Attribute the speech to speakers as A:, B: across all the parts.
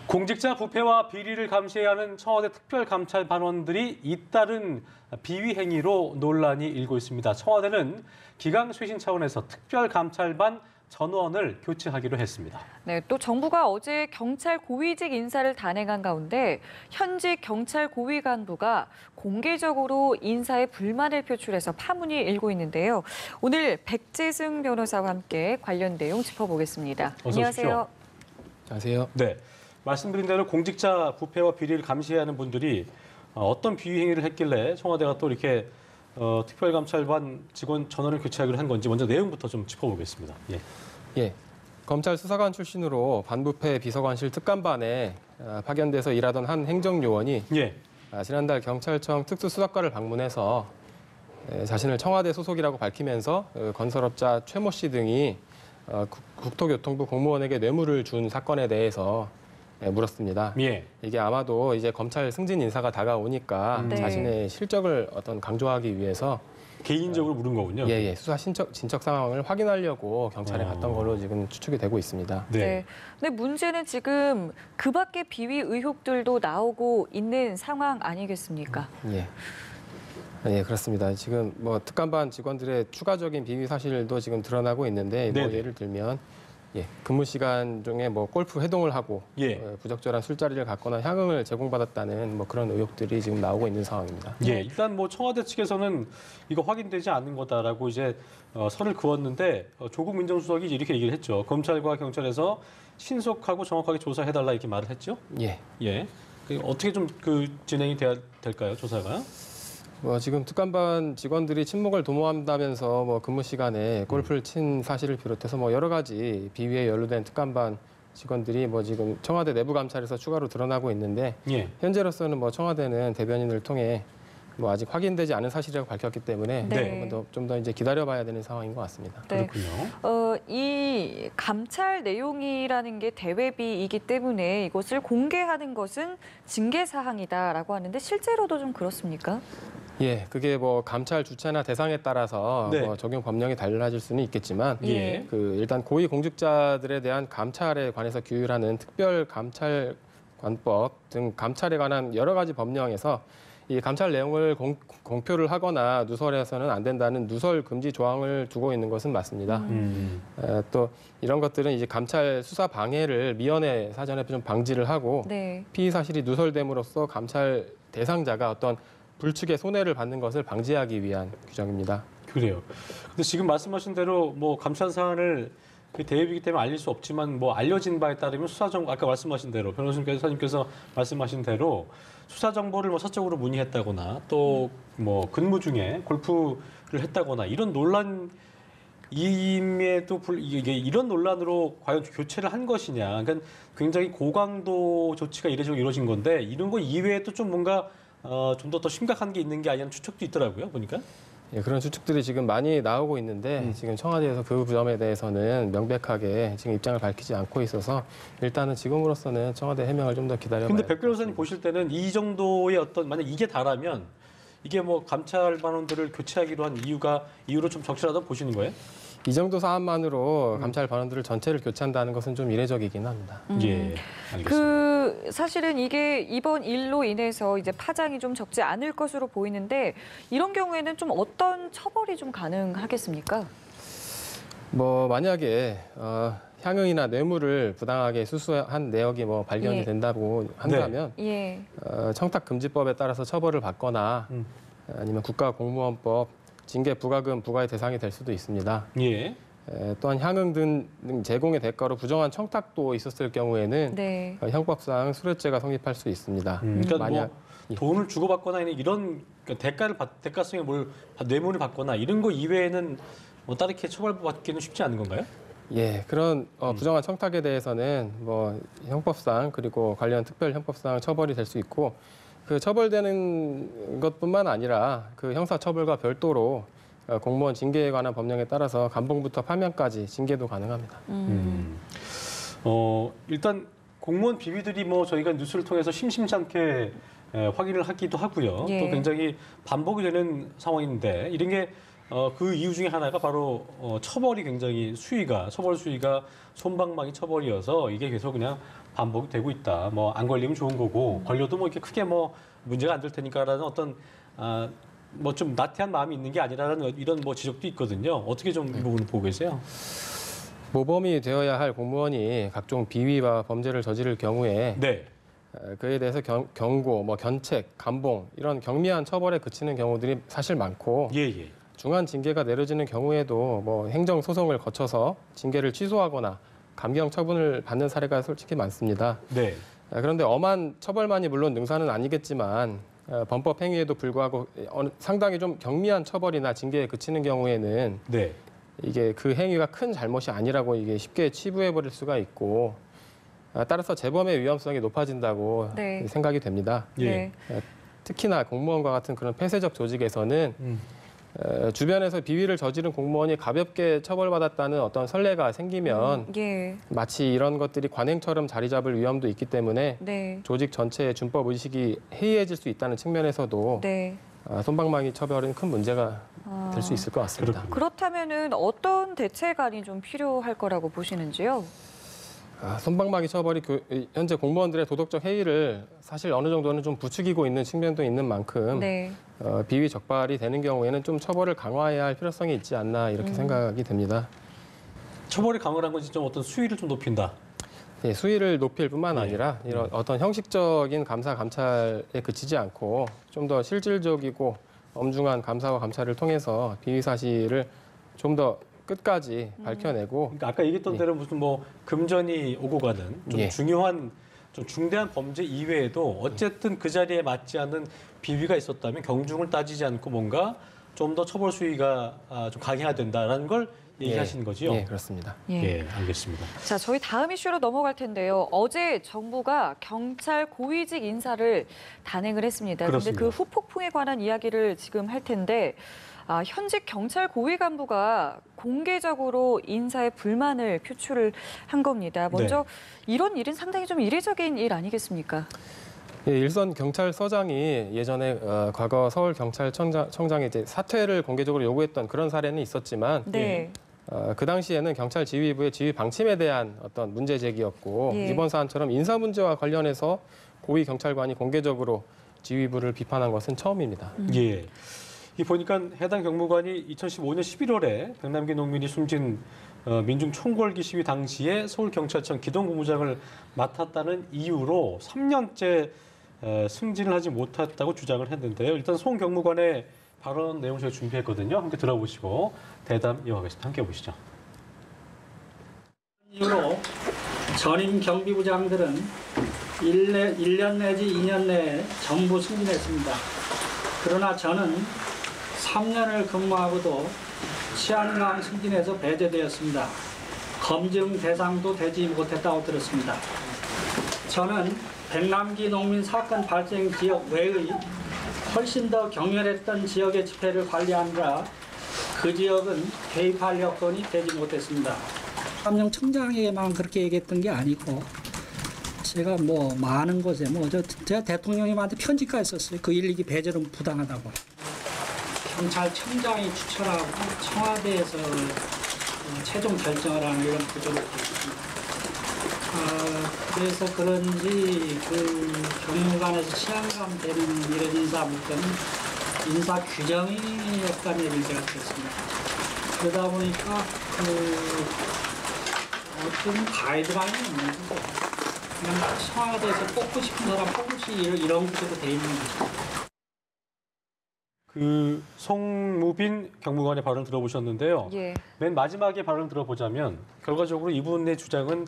A: 공직자 부패와 비리를 감시해야 하는 청와대 특별감찰반원들이 잇따른 비위 행위로 논란이 일고 있습니다. 청와대는 기강 쇄신 차원에서 특별감찰반 전원을 교체하기로 했습니다.
B: 네, 또 정부가 어제 경찰 고위직 인사를 단행한 가운데 현직 경찰 고위 간부가 공개적으로 인사에 불만을 표출해서 파문이 일고 있는데요. 오늘 백재승 변호사와 함께 관련 내용 짚어보겠습니다.
A: 어서 오십시오.
B: 안녕하세요.
C: 안녕하세요.
A: 네, 말씀드린 대로 공직자 부패와 비리를 감시해야 하는 분들이 어떤 비위 행위를 했길래 청와대가 또 이렇게 특별감찰반 직원 전원을 교체하기로 한 건지 먼저 내용부터 좀 짚어보겠습니다.
C: 예, 검찰 수사관 출신으로 반부패 비서관실 특감반에 파견돼서 일하던 한 행정요원이 지난달 경찰청 특수수사과를 방문해서 자신을 청와대 소속이라고 밝히면서 건설업자 최모 씨 등이 국토교통부 공무원에게 뇌물을 준 사건에 대해서 물었습니다. 이게 아마도 이제 검찰 승진 인사가 다가오니까 자신의 실적을 강조하기 위해서
A: 개인적으로 물은 거군요.
C: 수사 진척 상황을 확인하려고 경찰에 갔던 걸로 지금 추측이 되고 있습니다.
B: 네. 근데 문제는 지금 그 밖에 비위 의혹들도 나오고 있는 상황 아니겠습니까?
C: 예, 그렇습니다. 지금 특감반 직원들의 추가적인 비위 사실도 지금 드러나고 있는데 예를 들면 근무 시간 중에 골프 회동을 하고 부적절한 술자리를 갖거나 향응을 제공받았다는 그런 의혹들이 지금 나오고 있는 상황입니다.
A: 일단 청와대 측에서는 이거 확인되지 않는 거다라고 이제 선을 그었는데 조국 민정수석이 이렇게 얘기를 했죠. 검찰과 경찰에서 신속하고 정확하게 조사해달라 이렇게 말을 했죠. 어떻게 좀 진행이 돼야 될까요, 조사가?
C: 지금 특감반 직원들이 친목을 도모한다면서 근무 시간에 골프를 친 사실을 비롯해서 여러 가지 비위에 연루된 특감반 직원들이 지금 청와대 내부 감찰에서 추가로 드러나고 있는데 현재로서는 청와대는 대변인을 통해 아직 확인되지 않은 사실이라고 밝혔기 때문에 좀 더 이제 기다려봐야 되는 상황인 것 같습니다.
A: 그렇군요.
B: 이 감찰 내용이라는 게 대외비이기 때문에 이것을 공개하는 것은 징계 사항이다라고 하는데 실제로도 좀 그렇습니까?
C: 그게 감찰 주체나 대상에 따라서 적용 법령이 달라질 수는 있겠지만 일단 고위 공직자들에 대한 감찰에 관해서 규율하는 특별감찰관법 등 감찰에 관한 여러 가지 법령에서 이 감찰 내용을 공표를 하거나 누설해서는 안 된다는 누설 금지 조항을 두고 있는 것은 맞습니다. 또 이런 것들은 이제 감찰 수사 방해를 미연에 사전에 좀 방지를 하고 피의 사실이 누설됨으로써 감찰 대상자가 어떤 불측의 손해를 받는 것을 방지하기 위한 규정입니다.
A: 그래요. 근데 지금 말씀하신 대로 감찰 사안을 대외비기 때문에 알릴 수 없지만 알려진 바에 따르면 수사 정보 아까 말씀하신 대로 변호사님께서 말씀하신 대로 수사 정보를 사적으로 문의했다거나 또 근무 중에 골프를 했다거나 이런 논란임에도 이게 이런 논란으로 과연 교체를 한 것이냐. 그러니까 굉장히 고강도 조치가 이례적으로 이루어진 건데 이런 거 이외에 또 좀 뭔가 좀 더 심각한 게 있는 게 아니냐는 추측도 있더라고요, 보니까.
C: 그런 추측들이 지금 많이 나오고 있는데 지금 청와대에서 그 점에 대해서는 명백하게 지금 입장을 밝히지 않고 있어서 일단은 지금으로서는 청와대 해명을 좀 더 기다려봐야
A: 근데 백 변호사님 보실 때는 이 정도의 만약 이게 다라면 이게 감찰반원들을 교체하기로 한 이유로 좀 적절하다고 보시는 거예요?
C: 이 정도 사안만으로 감찰 반원들을 전체를 교체한다는 것은 좀 이례적이긴 합니다.
A: 알겠습니다.
B: 사실은 이게 이번 일로 인해서 이제 파장이 좀 적지 않을 것으로 보이는데 이런 경우에는 좀 어떤 처벌이 좀 가능하겠습니까?
C: 만약에 향응이나 뇌물을 부당하게 수수한 내역이 발견이 된다고 한다면 청탁금지법에 따라서 처벌을 받거나 아니면 국가공무원법 징계 부과금 부과의 대상이 될 수도 있습니다. 또한 향응 등 제공의 대가로 부정한 청탁도 있었을 경우에는 형법상 수뢰죄가 성립할 수 있습니다.
A: 그러니까 만약 돈을 주고받거나 이런 대가성의 뇌물을 받거나 이런 거 이외에는 다르게 처벌받기는 쉽지 않은 건가요?
C: 그런 부정한 청탁에 대해서는 형법상 그리고 관련 특별 형법상 처벌이 될 수 있고 그 처벌되는 것뿐만 아니라 그 형사처벌과 별도로 공무원 징계에 관한 법령에 따라서 감봉부터 파면까지 징계도 가능합니다.
A: 일단 공무원 비위들이 저희가 뉴스를 통해서 심심치 않게 확인을 하기도 하고요. 또 굉장히 반복이 되는 상황인데 이런 게 그 이유 중에 하나가 바로 처벌이 굉장히 처벌 수위가 솜방망이 처벌이어서 이게 계속 그냥 반복이 되고 있다. 뭐 안 걸리면 좋은 거고 걸려도 뭐 이렇게 크게 뭐 문제가 안 될 테니까라는 어떤 뭐 좀 나태한 마음이 있는 게 아니라는 이런 뭐 지적도 있거든요. 어떻게 좀 이 부분을 보고 계세요?
C: 모범이 되어야 할 공무원이 각종 비위와 범죄를 저지를 경우에
A: 네.
C: 그에 대해서 경고, 뭐 견책, 감봉 이런 경미한 처벌에 그치는 경우들이 사실 많고
A: 예.
C: 중한 징계가 내려지는 경우에도 뭐 행정 소송을 거쳐서 징계를 취소하거나 감경 처분을 받는 사례가 솔직히 많습니다.
A: 네.
C: 그런데 엄한 처벌만이 물론 능사는 아니겠지만 범법 행위에도 불구하고 상당히 좀 경미한 처벌이나 징계에 그치는 경우에는
A: 네.
C: 이게 그 행위가 큰 잘못이 아니라고 이게 쉽게 치부해 버릴 수가 있고 따라서 재범의 위험성이 높아진다고
B: 네.
C: 생각이 됩니다.
A: 예.
C: 특히나 공무원과 같은 그런 폐쇄적 조직에서는 주변에서 비위를 저지른 공무원이 가볍게 처벌받았다는 어떤 선례가 생기면
B: 예.
C: 마치 이런 것들이 관행처럼 자리 잡을 위험도 있기 때문에
B: 네.
C: 조직 전체의 준법 의식이 해이해질 수 있다는 측면에서도
B: 네.
C: 솜방망이 처벌은 큰 문제가 될 수 있을 것 같습니다.
B: 그렇다면은 어떤 대책안이 좀 필요할 거라고 보시는지요?
C: 솜방망이 처벌이 현재 공무원들의 도덕적 해이를 사실 어느 정도는 좀 부추기고 있는 측면도 있는 만큼
B: 네.
C: 비위 적발이 되는 경우에는 좀 처벌을 강화해야 할 필요성이 있지 않나 이렇게 생각이 됩니다.
A: 처벌이 강화한 건지 좀 어떤 수위를 좀 높인다.
C: 네, 수위를 높일 뿐만
A: 네.
C: 아니라 이런 어떤 형식적인 감사 감찰에 그치지 않고 좀 더 실질적이고 엄중한 감사와 감찰을 통해서 비위 사실을 좀 더 끝까지 밝혀내고
A: 그러니까 아까 얘기했던 대로 무슨 뭐 금전이 오고 가는 좀
C: 예.
A: 중요한 좀 중대한 범죄 이외에도 어쨌든 그 자리에 맞지 않는 비위가 있었다면 경중을 따지지 않고 뭔가 좀 더 처벌 수위가 좀 강해야 된다라는 걸 얘기하시는 거지요?
C: 예, 그렇습니다.
A: 예, 알겠습니다.
B: 자, 저희 다음 이슈로 넘어갈 텐데요. 어제 정부가 경찰 고위직 인사를 단행을 했습니다. 그런데
A: 그렇습니다.
B: 그 후폭풍에 관한 이야기를 지금 할 텐데 현직 경찰 고위 간부가 공개적으로 인사에 불만을 표출을 한 겁니다. 먼저 이런 일은 상당히 좀 이례적인 일 아니겠습니까?
C: 예, 일선 경찰서장이 예전에 과거 서울경찰청장의 이제 사퇴를 공개적으로 요구했던 그런 사례는 있었지만
B: 네.
C: 그 당시에는 경찰 지휘부의 지휘 방침에 대한 어떤 문제 제기였고
B: 예.
C: 이번 사안처럼 인사 문제와 관련해서 고위 경찰관이 공개적으로 지휘부를 비판한 것은 처음입니다.
A: 예. 이 보니까 해당 경무관이 2015년 11월에 백남기 농민이 숨진 민중 총궐기 시위 당시에 서울경찰청 기동본부장을 맡았다는 이유로 3년째 승진을 하지 못했다고 주장을 했는데요. 일단 송 경무관의 발언 내용 저희 준비했거든요. 함께 들어보시고 대담 이어가겠습니다. 함께 보시죠.
D: 이후로 전임 경비부장들은 1년 내지 2년 내에 전부 승진했습니다. 그러나 저는 3년을 근무하고도 치안감 승진에서 배제되었습니다. 검증 대상도 되지 못했다고 들었습니다. 저는 백남기 농민 사건 발생 지역 외의 훨씬 더 격렬했던 지역의 집회를 관리하느라 그 지역은 개입할 여건이 되지 못했습니다. 함정청장에게만 그렇게 얘기했던 게 아니고 제가 뭐 많은 곳에 제가 대통령님한테 편지까지 썼어요. 그 일일이 배제는 부당하다고. 경찰청장이 추천하고 청와대에서 최종 결정을 하는 이런 구조를 있습니다. 그래서 그런지 그 경무관에서 치안감 되는 이런 인사 물건은 인사 규정이 약간 얘기가 됐습니다. 그러다 보니까 어떤 가이드라인이 없는 거죠. 그냥 청와대에서 뽑고 싶은 사람 뽑을지 이런 구조로 돼 있는 거죠.
A: 그 송무빈 경무관의 발언을 들어보셨는데요.
B: 예.
A: 맨 마지막에 발언을 들어보자면 결과적으로 이분의 주장은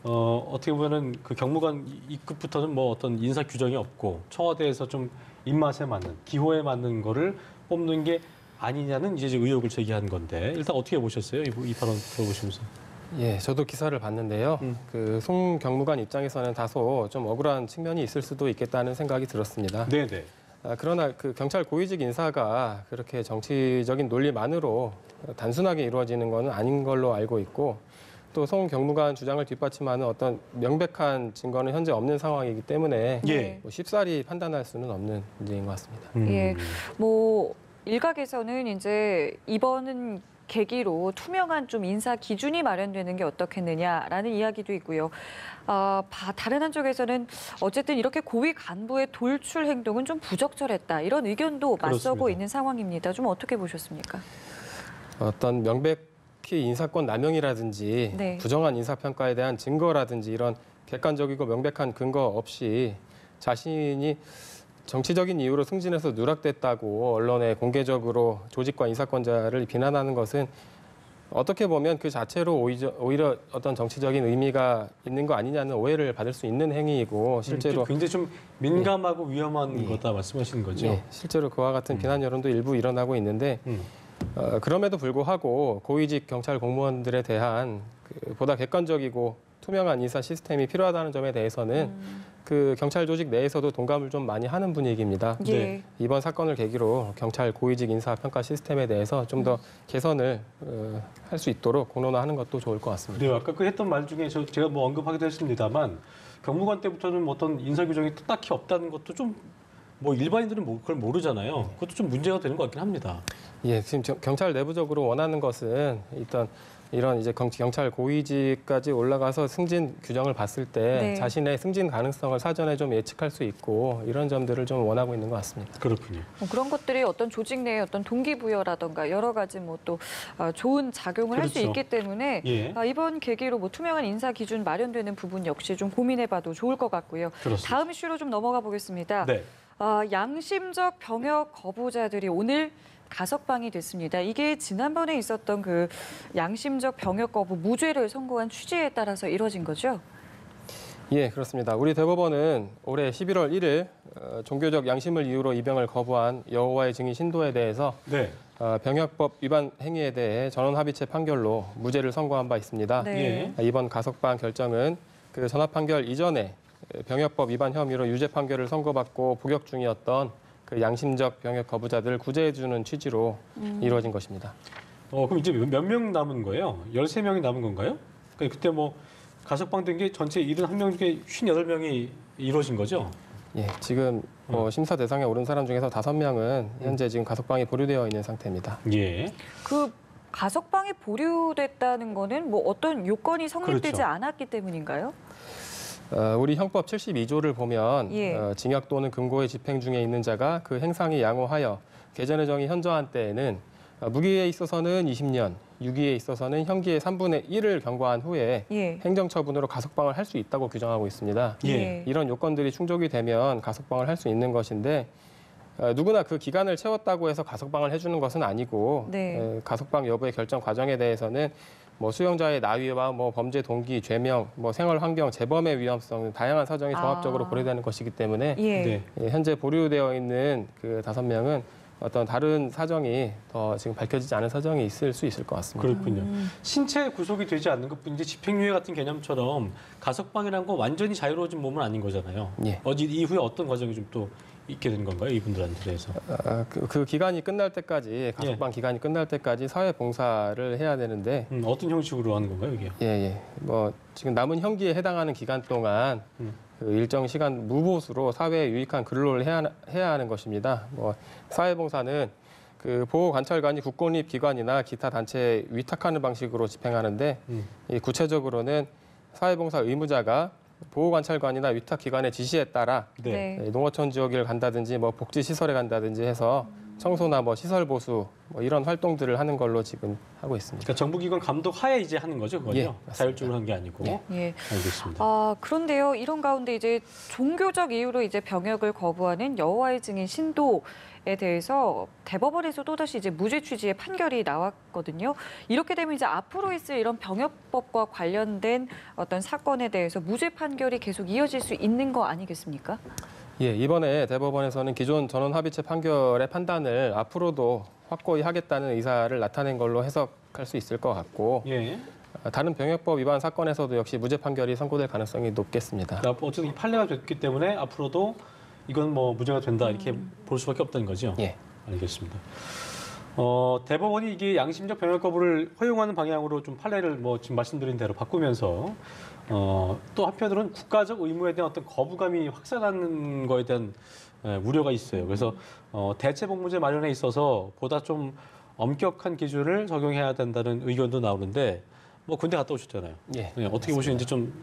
A: 어떻게 보면은 그 경무관 입급부터는 뭐 어떤 인사 규정이 없고 청와대에서 좀 입맛에 맞는 기호에 맞는 거를 뽑는 게 아니냐는 이제 의혹을 제기한 건데 일단 어떻게 보셨어요? 이 발언 들어보시면서?
C: 예, 저도 기사를 봤는데요. 그 송 경무관 입장에서는 다소 좀 억울한 측면이 있을 수도 있겠다는 생각이 들었습니다.
A: 네네.
C: 그러나 그 경찰 고위직 인사가 그렇게 정치적인 논리만으로 단순하게 이루어지는 것은 아닌 걸로 알고 있고 또 송 경무관 주장을 뒷받침하는 어떤 명백한 증거는 현재 없는 상황이기 때문에
A: 예.
C: 뭐 쉽사리 판단할 수는 없는 문제인 것 같습니다.
B: 예. 뭐 일각에서는 이제 이번은 계기로 투명한 좀 인사 기준이 마련되는 게 어떻겠느냐라는 이야기도 있고요. 다른 한쪽에서는 어쨌든 이렇게 고위 간부의 돌출 행동은 좀 부적절했다. 이런 의견도 맞서고
A: 그렇습니다.
B: 있는 상황입니다. 좀 어떻게 보셨습니까?
C: 어떤 명백히 인사권 남용이라든지
B: 네.
C: 부정한 인사평가에 대한 증거라든지 이런 객관적이고 명백한 근거 없이 자신이 정치적인 이유로 승진해서 누락됐다고 언론에 공개적으로 조직과 인사권자를 비난하는 것은 어떻게 보면 그 자체로 오히려 어떤 정치적인 의미가 있는 거 아니냐는 오해를 받을 수 있는 행위이고 실제로
A: 굉장히 좀 민감하고 위험한 거다 말씀하시는 거죠.
C: 예, 실제로 그와 같은 비난 여론도 일부 일어나고 있는데 그럼에도 불구하고 고위직 경찰 공무원들에 대한 보다 객관적이고 투명한 인사 시스템이 필요하다는 점에 대해서는 그 경찰 조직 내에서도 동감을 좀 많이 하는 분위기입니다.
B: 예.
A: 네.
C: 이번 사건을 계기로 경찰 고위직 인사 평가 시스템에 대해서 좀 더 개선을 할 수 있도록 공론화하는 것도 좋을 것 같습니다.
A: 네, 아까 그 했던 말 중에 제가 뭐 언급하기도 했습니다만 경무관 때부터는 뭐 어떤 인사 규정이 딱히 없다는 것도 좀 뭐 일반인들은 그걸 모르잖아요. 그것도 좀 문제가 되는 것 같긴 합니다.
C: 예, 지금 경찰 내부적으로 원하는 것은 이런 이제 경찰 고위직까지 올라가서 승진 규정을 봤을 때
B: 네.
C: 자신의 승진 가능성을 사전에 좀 예측할 수 있고 이런 점들을 좀 원하고 있는 것 같습니다.
A: 그렇군요.
B: 그런 것들이 어떤 조직 내의 어떤 동기부여라던가 여러 가지 뭐 또 좋은 작용을 할 수
A: 그렇죠.
B: 있기 때문에
A: 예.
B: 이번 계기로 뭐 투명한 인사 기준 마련되는 부분 역시 좀 고민해봐도 좋을 것 같고요.
A: 그렇습니다.
B: 다음 이슈로 좀 넘어가 보겠습니다.
A: 네.
B: 양심적 병역 거부자들이 오늘 가석방이 됐습니다. 이게 지난번에 있었던 그 양심적 병역 거부 무죄를 선고한 취지에 따라서 이뤄진 거죠?
C: 예, 그렇습니다. 우리 대법원은 올해 11월 1일 종교적 양심을 이유로 입영을 거부한 여호와의 증인 신도에 대해서
A: 네.
C: 병역법 위반 행위에 대해 전원합의체 판결로 무죄를 선고한 바 있습니다.
B: 네.
C: 이번 가석방 결정은 그 전합 판결 이전에 병역법 위반 혐의로 유죄 판결을 선고받고 복역 중이었던 그 양심적 병역 거부자들을 구제해주는 취지로 이루어진 것입니다.
A: 그럼 이제 몇 명 남은 거예요? 13명이 남은 건가요? 그러니까 그때 뭐 가석방된 게 전체 71명 중에 58명이 이루어진 거죠?
C: 예, 지금 심사 대상에 오른 사람 중에서 5명은 현재 지금 가석방이 보류되어 있는 상태입니다.
A: 예.
B: 그 가석방이 보류됐다는 거는 뭐 어떤 요건이 성립되지
A: 그렇죠.
B: 않았기 때문인가요?
C: 우리 형법 72조를 보면
B: 예.
C: 징역 또는 금고의 집행 중에 있는 자가 그 행상이 양호하여 개전의 정이 현저한 때에는 무기에 있어서는 20년, 유기에 있어서는 형기의 3분의 1을 경과한 후에
B: 예.
C: 행정처분으로 가석방을 할 수 있다고 규정하고 있습니다.
A: 예.
C: 이런 요건들이 충족이 되면 가석방을 할 수 있는 것인데 누구나 그 기간을 채웠다고 해서 가석방을 해주는 것은 아니고
B: 네.
C: 가석방 여부의 결정 과정에 대해서는 뭐 수용자의 나이와 뭐 범죄 동기, 죄명, 뭐 생활 환경, 재범의 위험성 다양한 사정이 종합적으로 고려되는 것이기 때문에
B: 예.
A: 네.
C: 현재 보류되어 있는 그 5명은 어떤 다른 사정이 더 지금 밝혀지지 않은 사정이 있을 수 있을 것 같습니다.
A: 그렇군요. 신체 구속이 되지 않는 것뿐이지 집행유예 같은 개념처럼 가석방이라는 건 완전히 자유로워진 몸은 아닌 거잖아요.
C: 예.
A: 이후에 어떤 과정이 좀 또 있게 된 건가요? 이분들한테 대해서.
C: 그 기간이 끝날 때까지 가석방 기간이 끝날 때까지 사회 봉사를 해야 되는데
A: 어떤 형식으로 하는 건가요, 이게?
C: 예. 뭐 지금 남은 형기에 해당하는 기간 동안 그 일정 시간 무보수로 사회에 유익한 근로를 해야 하는 것입니다. 뭐 사회봉사는 그 보호관찰관이 국공립 기관이나 기타 단체에 위탁하는 방식으로 집행하는데 이 구체적으로는 사회봉사 의무자가 보호관찰관이나 위탁기관의 지시에 따라
B: 네.
C: 농어촌 지역을 간다든지 뭐 복지시설에 간다든지 해서 청소나 뭐 시설 보수 뭐 이런 활동들을 하는 걸로 지금 하고 있습니다.
A: 그러니까 정부기관 감독 하에 이제 하는 거죠, 그건요?
C: 예, 맞습니다.
A: 자율적으로 한 게 아니고.
B: 예.
A: 알겠습니다.
B: 그런데요, 이런 가운데 이제 종교적 이유로 이제 병역을 거부하는 여호와의 증인 신도에 대해서 대법원에서 또다시 이제 무죄 취지의 판결이 나왔거든요. 이렇게 되면 이제 앞으로 있을 이런 병역법과 관련된 어떤 사건에 대해서 무죄 판결이 계속 이어질 수 있는 거 아니겠습니까?
C: 예, 이번에 대법원에서는 기존 전원 합의체 판결의 판단을 앞으로도 확고히 하겠다는 의사를 나타낸 걸로 해석할 수 있을 것 같고
A: 예.
C: 다른 병역법 위반 사건에서도 역시 무죄 판결이 선고될 가능성이 높겠습니다.
A: 그러니까 어쨌든 이 판례가 됐기 때문에 앞으로도 이건 뭐 무죄가 된다 이렇게 볼 수밖에 없다는 거죠.
C: 예.
A: 알겠습니다. 대법원이 이게 양심적 병역 거부를 허용하는 방향으로 좀 판례를 뭐 지금 말씀드린 대로 바꾸면서 또 한편으로는 국가적 의무에 대한 어떤 거부감이 확산하는 거에 대한 우려가 있어요. 그래서 대체복무제 마련에 있어서 보다 좀 엄격한 기준을 적용해야 된다는 의견도 나오는데 뭐 군대 갔다 오셨잖아요.
C: 예,
A: 네, 어떻게 보시는지 좀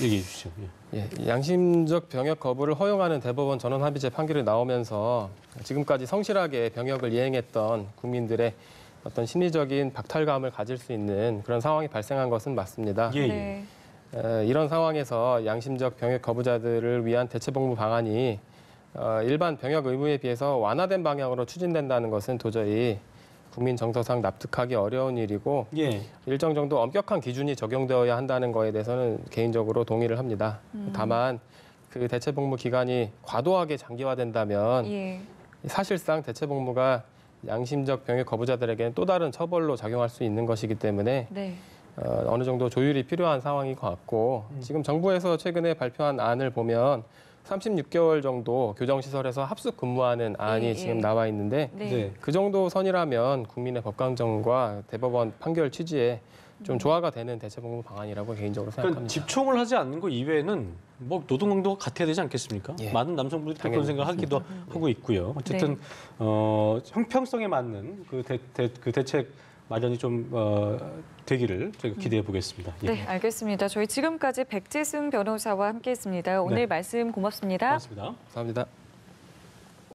A: 얘기해 주시죠. 예.
C: 예, 양심적 병역 거부를 허용하는 대법원 전원 합의체 판결이 나오면서 지금까지 성실하게 병역을 이행했던 국민들의 어떤 심리적인 박탈감을 가질 수 있는 그런 상황이 발생한 것은 맞습니다.
A: 예, 예.
B: 네.
C: 이런 상황에서 양심적 병역 거부자들을 위한 대체복무 방안이 일반 병역 의무에 비해서 완화된 방향으로 추진된다는 것은 도저히 국민 정서상 납득하기 어려운 일이고
A: 예.
C: 일정 정도 엄격한 기준이 적용되어야 한다는 거에 대해서는 개인적으로 동의를 합니다. 다만 그 대체복무 기간이 과도하게 장기화된다면
B: 예.
C: 사실상 대체복무가 양심적 병역 거부자들에게는 또 다른 처벌로 작용할 수 있는 것이기 때문에
B: 네.
C: 어느 정도 조율이 필요한 상황인 것 같고 지금 정부에서 최근에 발표한 안을 보면 36개월 정도 교정시설에서 합숙 근무하는 안이
B: 예,
C: 지금
B: 예.
C: 나와 있는데
B: 네.
A: 네.
C: 그 정도 선이라면 국민의 법강정과 대법원 판결 취지에 좀 조화가 되는 대체복무 방안이라고 개인적으로
A: 그러니까
C: 생각합니다.
A: 집총을 하지 않는 거 이외에는 뭐 노동 강도가 같아야 되지 않겠습니까?
C: 예.
A: 많은 남성분들이 그런
C: 당연히
A: 생각하기도 하고 있고요. 어쨌든 형평성에 맞는 그 대책 마련이 좀 되기를 저희가 기대해 보겠습니다. 예.
B: 네, 알겠습니다. 저희 지금까지 백재승 변호사와 함께했습니다. 오늘
A: 네.
B: 말씀 고맙습니다.
A: 고맙습니다.
C: 감사합니다.